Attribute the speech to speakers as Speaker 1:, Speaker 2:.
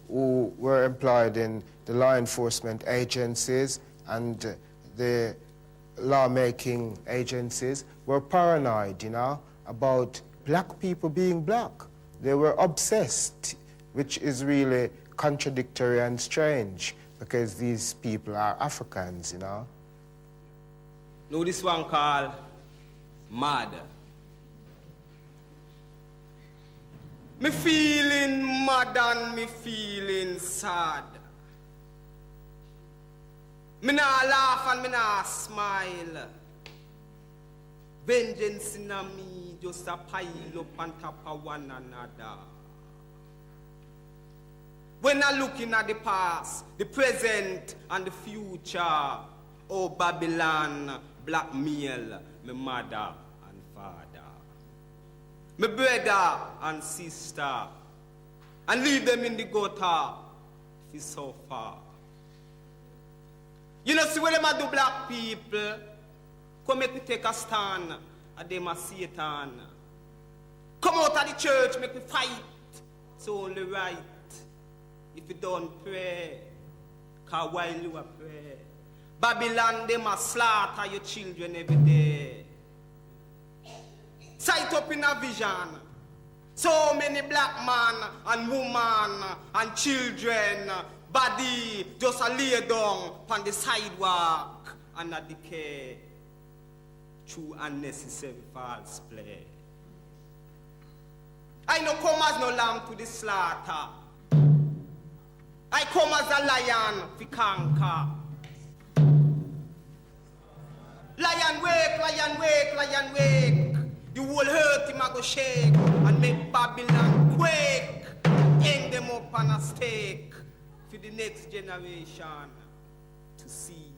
Speaker 1: who were employed in the law enforcement agencies and the lawmaking agencies were paranoid, about black people being black. They were obsessed, which is really contradictory and strange because these people are Africans,
Speaker 2: Now this one called mad. Me feeling mad and me feeling sad. Me nah laugh and me nah smile. Vengeance in a me just a pile up on top of one another. When I looking at the past, the present and the future, oh Babylon blackmail me mother and father, my brother and sister, and leave them in the gutter for so far. See when them a do black people, come make me take a stand at them a Satan. Come out of the church, make me fight. It's only right. If you don't pray, cause while you are pray, Babylon them a slaughter your children every day. Sight up in a vision. So many black man and woman and children, body just a lay down on the sidewalk and a decay through unnecessary false play. I no come as no lamb to the slaughter. I come as a lion to conquer. Lion wake, lion wake, lion wake. The whole earth him a go shake and make Babylon quake. Hang them up on a stake for the next generation to see.